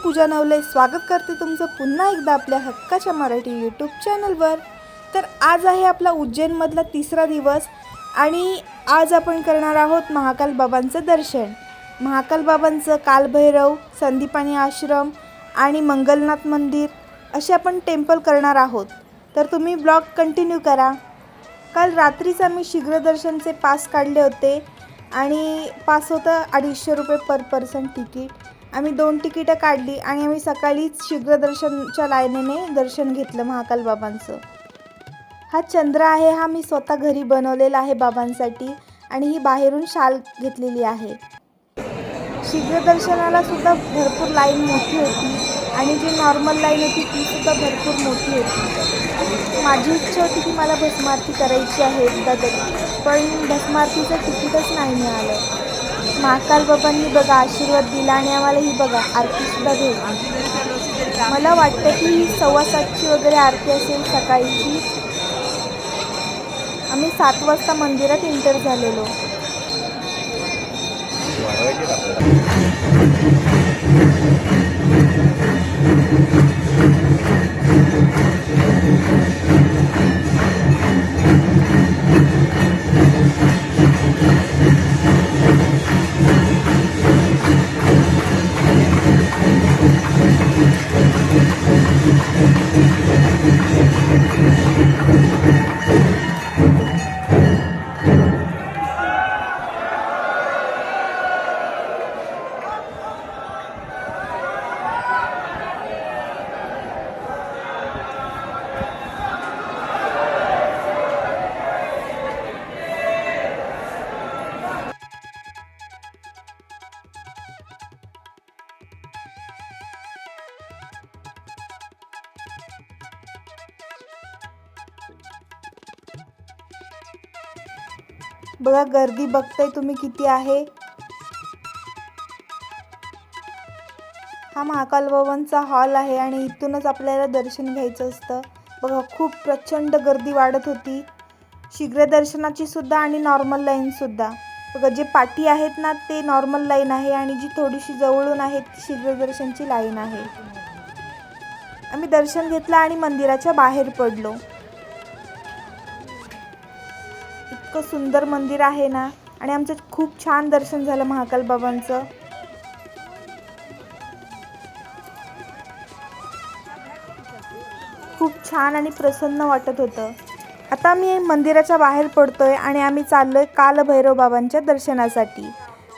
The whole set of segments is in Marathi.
पूजा नवले स्वागत करते तुमचं पुन्हा एकदा आपल्या हक्काच्या मराठी यूट्यूब चॅनलवर। तर आज आहे आपला उज्जैनमधला तिसरा दिवस आणि आज आपण करणार आहोत महाकाल बाबांचं दर्शन। महाकाल बाबांचं कालभैरव, संदीपानी आश्रम आणि मंगलनाथ मंदिर असे आपण टेम्पल करणार आहोत। तर तुम्ही ब्लॉग कंटिन्यू करा। काल रात्रीच आम्ही शीघ्र दर्शनचे पास काढले होते आणि पास होतं 250 रुपये पर पर्सन तिकीट। आम्ही 2 तिकीटं काढली आणि आम्ही सकाळीच शीघ्र दर्शनच्या लाईनीने दर्शन घेतलं महाकाल बाबांचं। हा चंद्र आहे, हा मी स्वतः घरी बनवलेला आहे बाबांसाठी आणि ही बाहेरून शाल घेतलेली आहे। शीघ्र दर्शनाला सुद्धा भरपूर लाईन मोठी होती आणि जी नॉर्मल लाईन होती ती सुद्धा भरपूर मोठी होती। माझी इच्छा होती की मला भस्मारती करायची आहे एकदा तरी, पण भस्मारतीचं तिकीटच नाही मिळालं। महाकाल बाबांनी बघा आशीर्वाद दिला आणि आम्हाला ही बघा आरतीसुद्धा भेटली। मला वाटतं की 7:15ची वगैरे आरती असेल सकाळची। आम्ही 7 वाजता मंदिरात एंटर झालेलो। बघा गर्दी बघताय तुम्ही किती आहे। हा महाकाल बाबांचा हॉल आहे आणि इथूनच आपल्याला दर्शन घ्यायचं असतं। बघा खूप प्रचंड गर्दी वाढत होती, शीघ्र दर्शनाची सुद्धा आणि नॉर्मल लाईन सुद्धा। बघा जे पाठी आहेत ना ते नॉर्मल लाईन आहे आणि जी थोडीशी जवळून आहे ती शीघ्र दर्शनची लाईन आहे। आम्ही दर्शन घेतलं आणि मंदिराच्या बाहेर पडलो। इतकं सुंदर मंदिर आहे ना आणि आमचं खूप छान दर्शन झालं महाकाल बाबांचं। खूप छान आणि प्रसन्न वाटत होतं। आता मी मंदिराच्या बाहेर पडतोय आणि आम्ही चाललोय कालभैरव बाबांच्या दर्शनासाठी।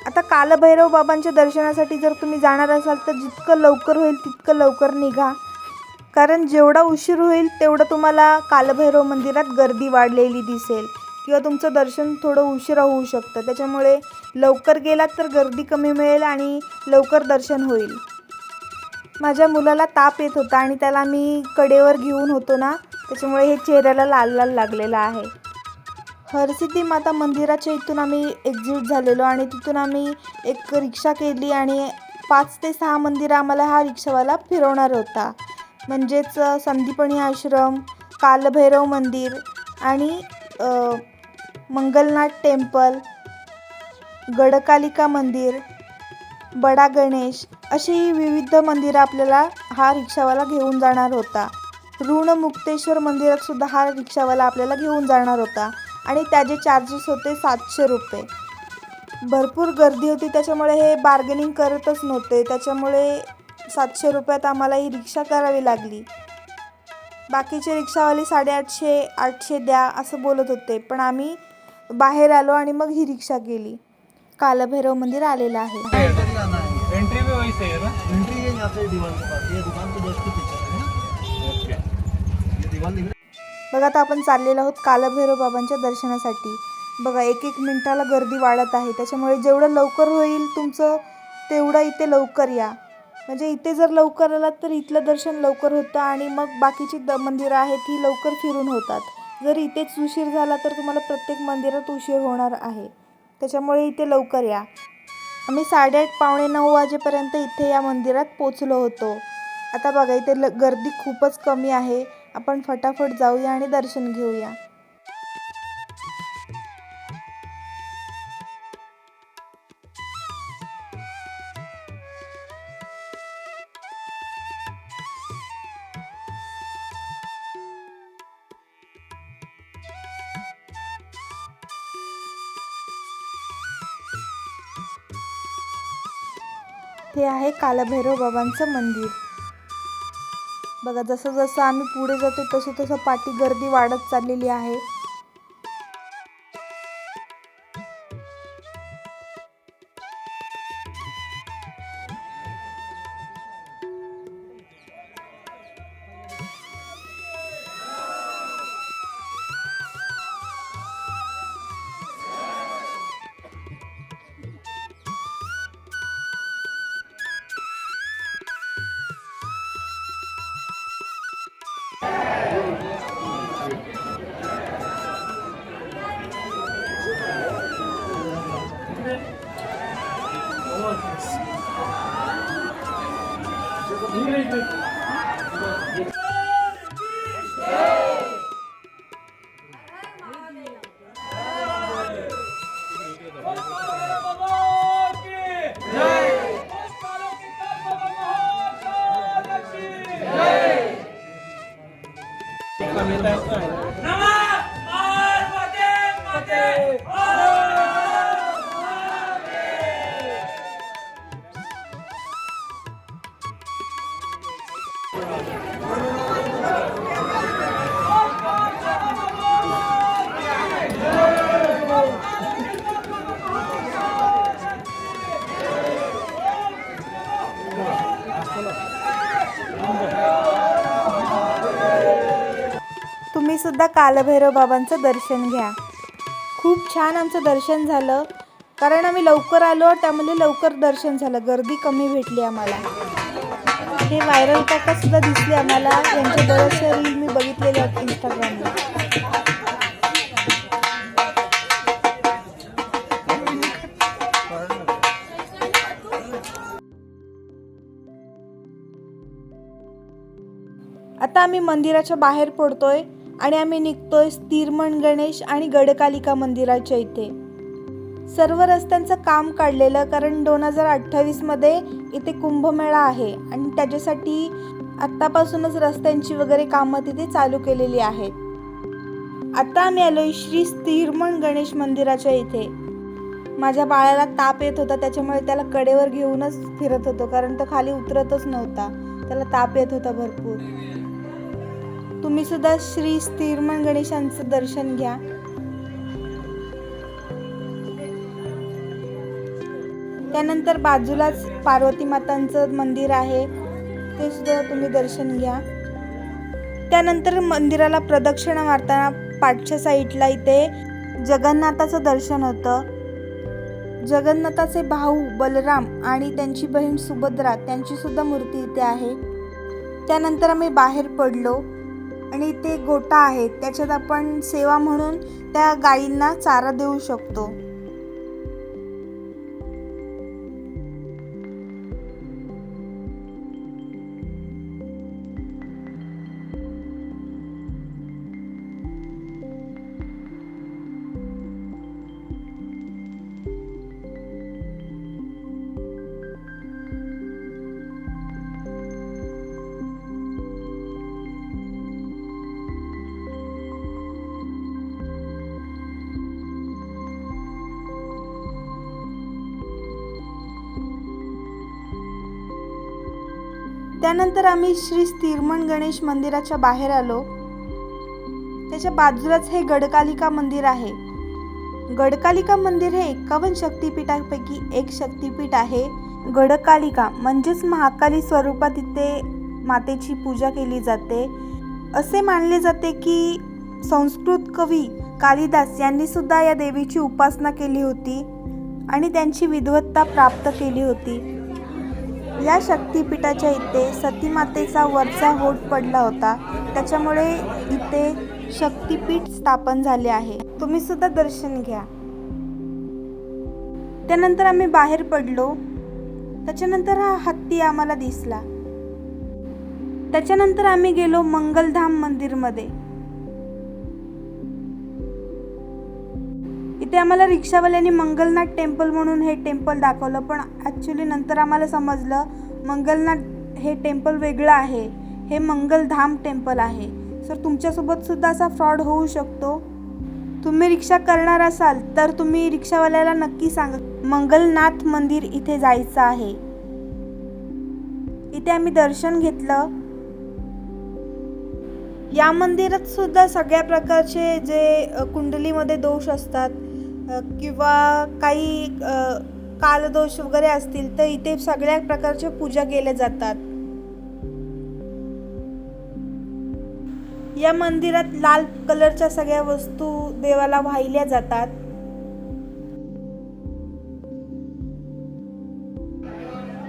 आता कालभैरव बाबांच्या दर्शनासाठी जर तुम्ही जाणार असाल तर जितकं लवकर होईल तितकं लवकर निघा, कारण जेवढा उशीर होईल तेवढं तुम्हाला कालभैरव मंदिरात गर्दी वाढलेली दिसेल किंवा तुमचं दर्शन थोडं उशिरा होऊ शकतं। त्याच्यामुळे लवकर गेलात तर गर्दी कमी मिळेल आणि लवकर दर्शन होईल। माझ्या मुलाला ताप येत होता आणि त्याला मी कडेवर घेऊन होतो ना, त्याच्यामुळे हे चेहऱ्याला लाल लाल लागलेलं आहे। हरसिद्धी माता मंदिराच्या इथून आम्ही एक्झिट झालेलो आणि तिथून आम्ही एक रिक्षा केली आणि 5 ते 6 मंदिरं आम्हाला हा रिक्षावाला फिरवणार होता। म्हणजेच संदीपनी आश्रम, कालभैरव मंदिर आणि मंगलनाथ टेम्पल, गडकालिका मंदिर, बडा गणेश अशी विविध मंदिरं आपल्याला हा रिक्षावाला घेऊन जाणार होता। ऋणमुक्तेश्वर मंदिरात सुद्धा हा रिक्षावाला आपल्याला घेऊन जाणार होता आणि त्याचे चार्जेस होते 700 रुपये। भरपूर गर्दी होती त्याच्यामुळे हे बार्गेनिंग करतच नव्हते, त्याच्यामुळे 700 रुपयात आम्हाला ही रिक्षा करावी लागली। बाकीचे रिक्षावाले 850 800 द्या असं बोलत होते, पण आम्ही बाहेर आलो आणि मग ही रिक्षा केली। कालभैरव मंदिर आलेलं आहे। एंट्री भी वहीं से है ना? एंट्री है यहाँ से दीवार के पास, ये दुकान तो जस्ट पीछे है। ओके। ये दीवार दिख बघा आता आपण चाललेलो आहोत कालभैरव बाबांच्या दर्शनासाठी। बघा 1-1 मिनिटाला गर्दी वाढत आहे, त्याच्यामुळे जेवढं लवकर होईल तुमचं तेवढं इथे लवकर या। म्हणजे इथे जर लवकर आलात तर इथलं दर्शन लवकर होतं आणि मग बाकीची मंदिरं आहेत ही लवकर फिरून होतात। जर इथेच उशीर झाला तर तुम्हाला प्रत्येक मंदिरात उशीर होणार आहे, त्याच्यामुळे इथे लवकर या। आम्ही 8:30 पावणे 9 वाजेपर्यंत इथे या मंदिरात पोचलो होतो। आता बघा इथे गर्दी खूपच कमी आहे, आपण फटाफट जाऊया आणि दर्शन घेऊया। हे आहे कालभैरव बाबांचं मंदिर. बघा, जसं जसं आम्ही पुढे जातो तसं तसं पाठी गर्दी वाढत चाललेली आहे. तुम्ही सुद्धा कालभैरव बाबांचं दर्शन घ्या. खूप छान आमचं दर्शन झालं, कारण आम्ही लवकर आलो, त्यामुळे लवकर दर्शन झालं. गर्दी कमी भेटली आम्हाला. हे व्हायरल काका सुद्धा दिसले आम्हाला. यांचे बरेचसे रील मी बघितलेले आहेत इंस्टाग्रामला. आता आम्ही मंदिराच्या बाहेर पडतोय आणि आम्ही निघतोय स्थिरमन गणेश आणि गडकालिका मंदिराच्या इथे. सर्व रस्त्यांचं काम काढलेलं, कारण 2028मध्ये इथे कुंभमेळा आहे आणि त्याच्यासाठी आत्तापासूनच रस्त्यांची वगैरे कामं तिथे चालू केलेली आहेत. आता आम्ही आलोय श्री स्थिरमन गणेश मंदिराच्या इथे. माझ्या बाळाला ताप येत होता, त्याच्यामुळे त्याला कडेवर घेऊनच फिरत होतो, कारण तो खाली उतरतच नव्हता. त्याला ताप येत होता भरपूर. तुम्ही सुद्धा श्री स्थिरमन गणेशांचं दर्शन घ्या. त्यानंतर बाजूलाच पार्वती मातांचं मंदिर आहे, ते सुद्धा तुम्ही दर्शन घ्या. त्यानंतर मंदिराला प्रदक्षिणा मारताना पाठच्या साईडला इथे जगन्नाथाचं दर्शन होतं. जगन्नाथाचे भाऊ बलराम आणि त्यांची बहीण सुभद्रा, त्यांची सुद्धा मूर्ती इथे आहे. त्यानंतर आम्ही बाहेर पडलो आणि इथे गोठा आहे, त्याच्यात आपण सेवा म्हणून त्या गायींना चारा देऊ शकतो. त्यानंतर आम्ही श्री स्थिरमन गणेश मंदिराच्या बाहेर आलो. त्याच्या बाजूलाच हे गडकालिका मंदिर आहे. गडकालिका मंदिर हे 51 शक्तिपीठांपैकी एक शक्तिपीठ आहे. गडकालिका म्हणजेच महाकाली स्वरूपात इथे मातेची पूजा केली जाते. असे मानले जाते की संस्कृत कवी कालिदास यांनी सुद्धा या देवीची उपासना केली होती आणि त्यांची विद्वत्ता प्राप्त केली होती. या शक्तिपीठाच्या इथे सतीमातेचा वरचा होठ पडला होता, त्याच्यामुळे इथे शक्तिपीठ स्थापन झाले आहे. तुम्ही सुद्धा दर्शन घ्या. त्यानंतर आम्ही बाहेर पडलो. त्याच्यानंतर हा हत्ती आम्हाला दिसला. त्याच्यानंतर आम्ही गेलो मंगलधाम मंदिरमध्ये. इथे आम्हाला रिक्षावाल्यांनी मंगलनाथ टेम्पल म्हणून हे टेम्पल दाखवलं, पण ॲक्च्युली नंतर आम्हाला समजलं मंगलनाथ हे टेम्पल वेगळं आहे, हे मंगलधाम टेम्पल आहे. सर, तुमच्यासोबत सुद्धा असा फ्रॉड होऊ शकतो. तुम्ही रिक्षा करणार असाल तर तुम्ही रिक्षावाल्याला नक्की सांगा मंगलनाथ मंदिर इथे जायचं आहे. इथे आम्ही दर्शन घेतलं. या मंदिरात सुद्धा सगळ्या प्रकारचे जे कुंडलीमध्ये दोष असतात किंवा काही कालदोष वगैरे असतील तर इथे सगळ्या प्रकारच्या पूजा केल्या जातात. या मंदिरात लाल कलरच्या सगळ्या वस्तू देवाला वाहिल्या जातात.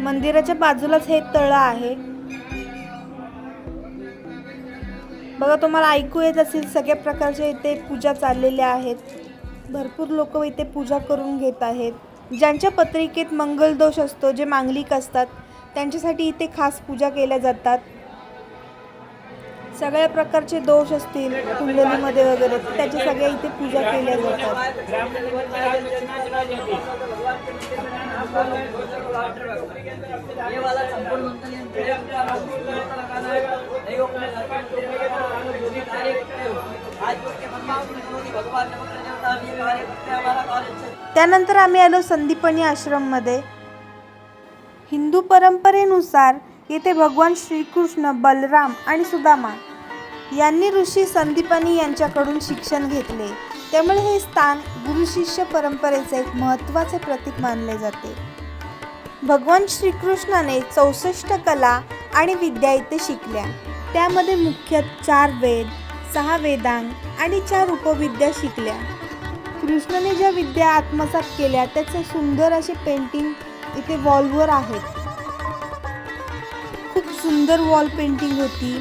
मंदिराच्या बाजूलाच हे तळं आहे. बघा, तुम्हाला ऐकू येत असेल सगळ्या प्रकारच्या इथे पूजा चाललेल्या आहेत. भरपूर लोक इथे पूजा करून घेत आहेत. ज्यांच्या पत्रिकेत मंगलदोष असतो, जे मांगलिक असतात, त्यांच्यासाठी इथे खास पूजा केल्या जातात. सगळ्या प्रकारचे दोष असतील कुंडलीमध्ये वगैरे त्याच्या सगळ्या इथे पूजा केल्या जातात. त्यानंतर आम्ही आलो संदीपनी आश्रममध्ये. हिंदू परंपरेनुसार येथे भगवान श्रीकृष्ण, बलराम आणि सुदामा यांनी ऋषी संदीपनी यांच्याकडून शिक्षण घेतले. त्यामुळे हे स्थान गुरु शिष्य परंपरेचे एक महत्त्वाचे प्रतीक मानले जाते. भगवान श्रीकृष्णाने 64 कला आणि विद्या इथे शिकल्या. त्यामध्ये मुख्य 4 वेद, 6 वेदांग आणि 4 उपविद्या शिकल्या. कृष्णाने ज्या विद्या आत्मसात केल्या त्याचे सुंदर असे पेंटिंग इथे वॉलवर आहेत. खूप सुंदर वॉल पेंटिंग होती.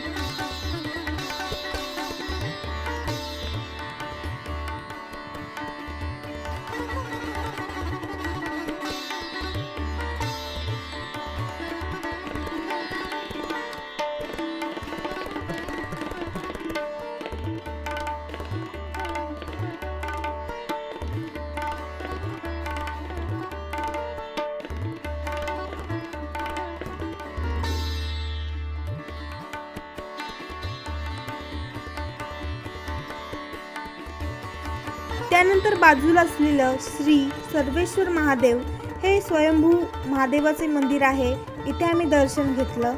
त्यानंतर बाजूला असलेलं श्री सर्वेश्वर महादेव हे स्वयंभू महादेवाचे मंदिर आहे. इथे आम्ही दर्शन घेतलं.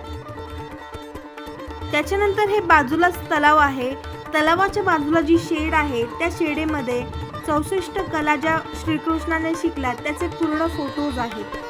त्याच्यानंतर हे बाजूलाच तलाव आहे. तलावाच्या बाजूला जी शेड आहे त्या शेडेमध्ये 64 कला ज्या श्रीकृष्णाने शिकल्या त्याचे पूर्ण फोटोज आहेत.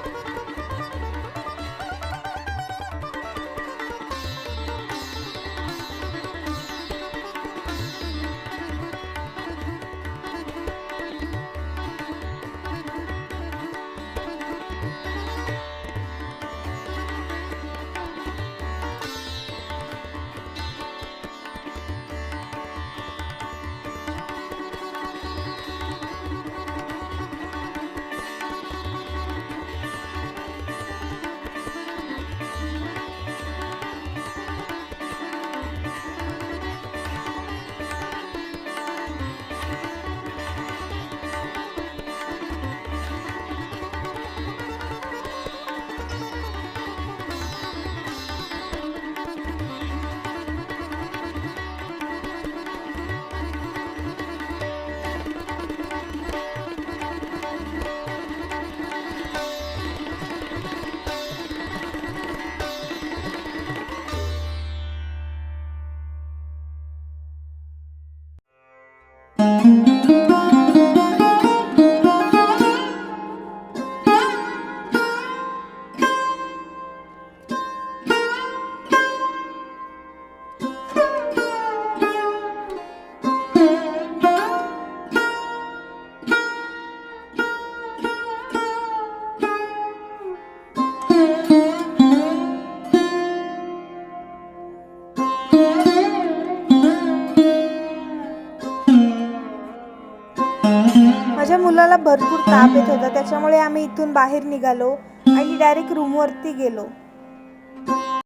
माझ्या मुलाला भरपूर ताप येत होता, त्याच्यामुळे आम्ही इथून बाहेर निघालो आणि डायरेक्ट रूमवरती गेलो.